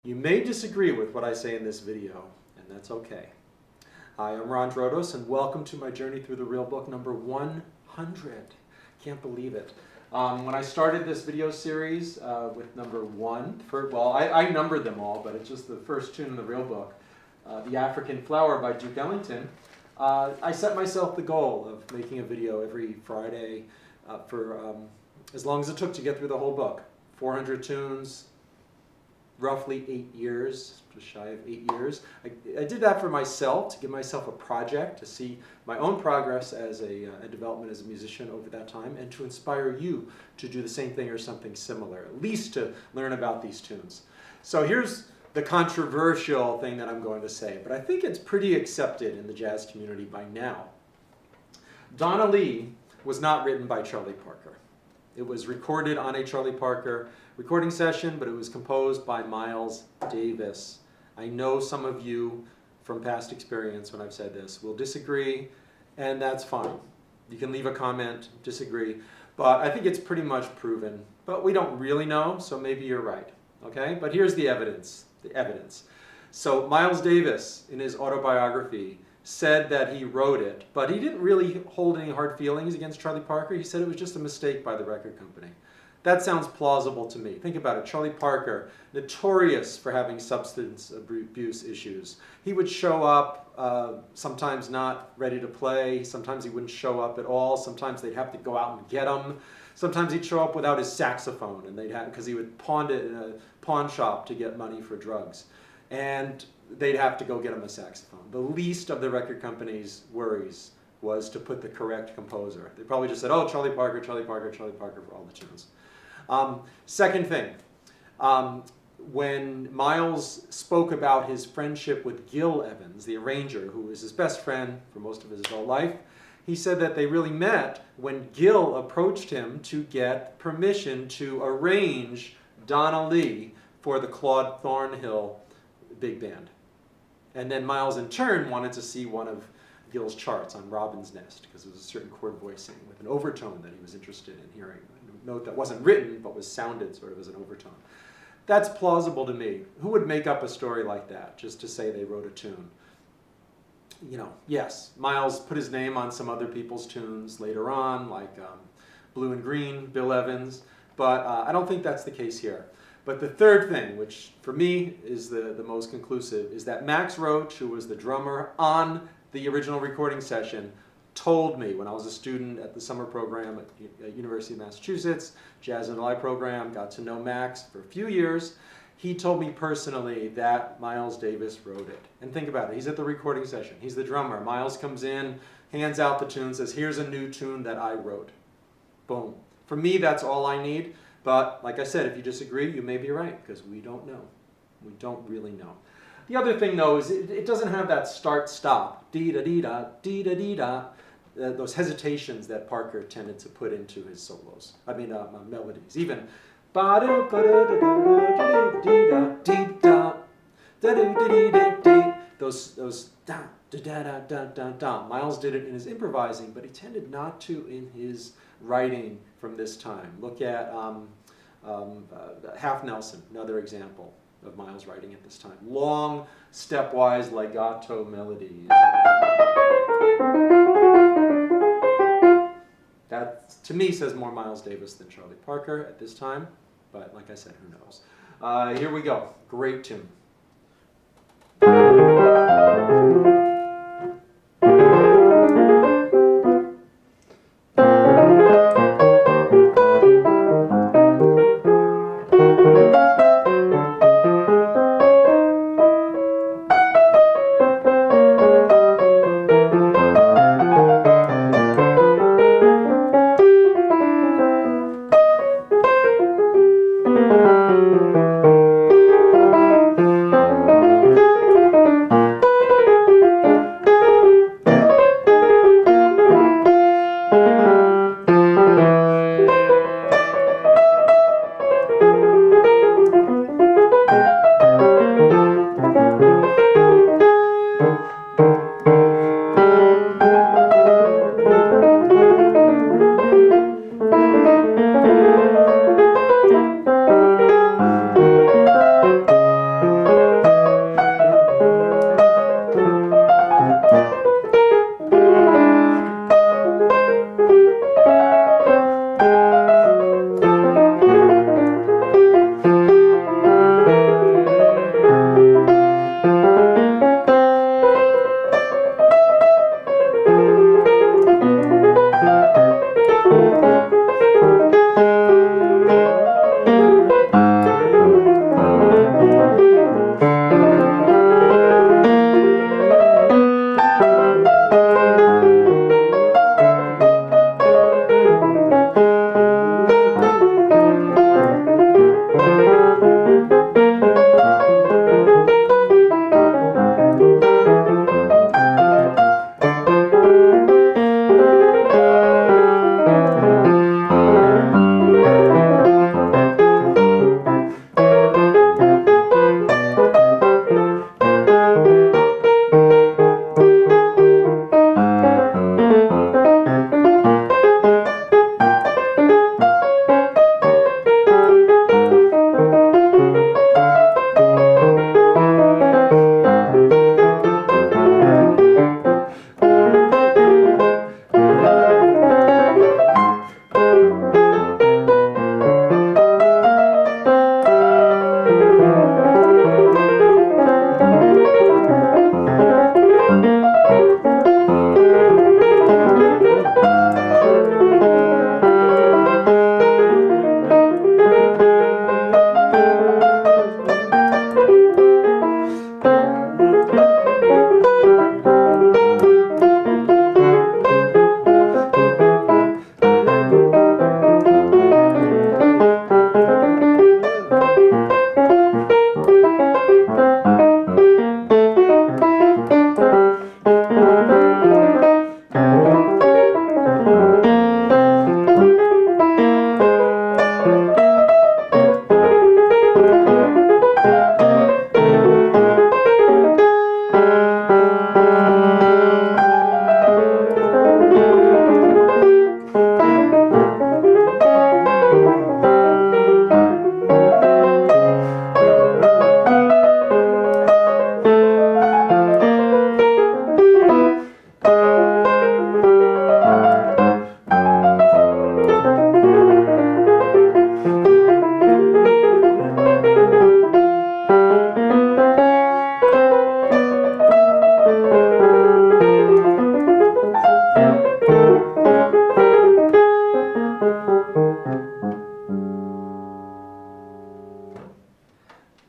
You may disagree with what I say in this video, and that's okay. Hi, I'm Drotos, and welcome to my journey through the real book number 100. Can't believe it. When I started this video series with number 1, I numbered them all, but it's just the first tune in the real book, The African Flower by Duke Ellington. I set myself the goal of making a video every Friday for as long as it took to get through the whole book. 400 tunes, roughly 8 years, just shy of 8 years. I did that for myself, to give myself a project, to see my own progress as a development as a musician over that time, and to inspire you to do the same thing or something similar, at least to learn about these tunes. So here's the controversial thing that I'm going to say, but I think it's pretty accepted in the jazz community by now. Donna Lee was not written by Charlie Parker. It was recorded on a Charlie Parker recording session, but it was composed by Miles Davis. I know some of you from past experience when I've said this will disagree, and that's fine. You can leave a comment, disagree, but I think it's pretty much proven. But we don't really know, so maybe you're right, okay? But here's the evidence. So Miles Davis, in his autobiography, said that he wrote it, but he didn't really hold any hard feelings against Charlie Parker. He said it was just a mistake by the record company. That sounds plausible to me. Think about it. Charlie Parker, notorious for having substance abuse issues. He would show up, sometimes not ready to play. Sometimes he wouldn't show up at all. Sometimes they'd have to go out and get him. Sometimes he'd show up without his saxophone, and because he would pawn it in a pawn shop to get money for drugs. And they'd have to go get him a saxophone. The least of the record company's worries was to put the correct composer. They probably just said, oh, Charlie Parker, Charlie Parker, Charlie Parker for all the tunes. Second thing, when Miles spoke about his friendship with Gil Evans, the arranger, who was his best friend for most of his adult life, he said that they really met when Gil approached him to get permission to arrange Donna Lee for the Claude Thornhill big band. And then Miles in turn wanted to see one of Gil's charts on Robin's Nest, because there was a certain chord voicing with an overtone that he was interested in hearing. A note that wasn't written but was sounded sort of as an overtone. That's plausible to me. Who would make up a story like that just to say they wrote a tune? You know, yes, Miles put his name on some other people's tunes later on, like Blue and Green, Bill Evans, but I don't think that's the case here. But the third thing, which for me is the most conclusive, is that Max Roach, who was the drummer on the original recording session, told me when I was a student at the summer program at University of Massachusetts, Jazz and Live program, got to know Max for a few years. He told me personally that Miles Davis wrote it. And think about it, he's at the recording session, he's the drummer. Miles comes in, hands out the tune, says, here's a new tune that I wrote. Boom. For me, that's all I need. But like I said, if you disagree, you may be right, because we don't know. We don't really know. The other thing, though, is it doesn't have that start-stop, dee-da-dee-da, dee-da-dee-da, those hesitations that Parker tended to put into his solos. I mean, melodies. Even those da-da-da-da-da-da. Miles did it in his improvising, but he tended not to in his writing from this time. Look at Half Nelson, another example of Miles writing at this time. Long, stepwise legato melodies. That, to me, says more Miles Davis than Charlie Parker at this time, but like I said, who knows. Here we go. Great tune.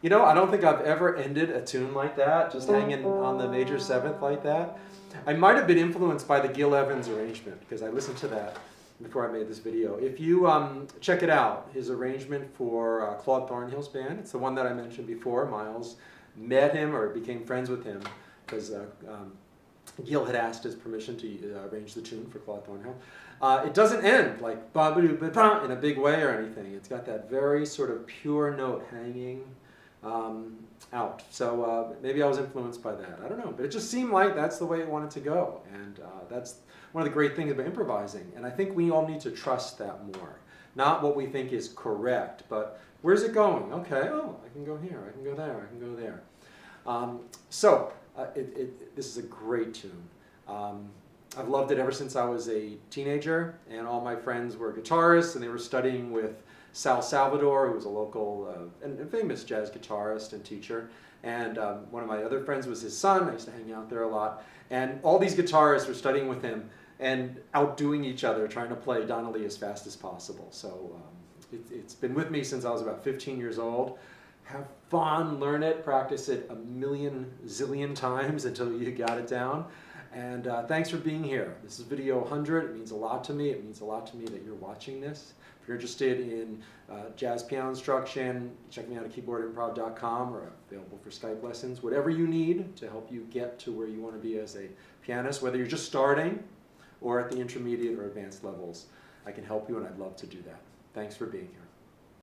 You know, I don't think I've ever ended a tune like that, just hanging on the major seventh like that. I might have been influenced by the Gil Evans arrangement, because I listened to that before I made this video. If you check it out, his arrangement for Claude Thornhill's band, it's the one that I mentioned before. Miles met him or became friends with him because Gil had asked his permission to arrange the tune for Claude Thornhill. It doesn't end like ba-ba-doo-ba-ba in a big way or anything. It's got that very sort of pure note hanging out. So maybe I was influenced by that. I don't know, but it just seemed like that's the way it wanted to go. And that's one of the great things about improvising. And I think we all need to trust that more. Not what we think is correct, but where's it going? Okay, oh, I can go here, I can go there, I can go there. This is a great tune. I've loved it ever since I was a teenager, and all my friends were guitarists, and they were studying with Sal Salvador, who was a local and famous jazz guitarist and teacher. And one of my other friends was his son. I used to hang out there a lot. And all these guitarists were studying with him and outdoing each other, trying to play Donna Lee as fast as possible. So it's been with me since I was about 15 years old. Have fun, learn it, practice it a million zillion times until you got it down. And thanks for being here. This is video 100. It means a lot to me. It means a lot to me that you're watching this. If you're interested in jazz piano instruction, check me out at KeyboardImprov.com or available for Skype lessons. Whatever you need to help you get to where you want to be as a pianist, whether you're just starting or at the intermediate or advanced levels, I can help you, and I'd love to do that. Thanks for being here.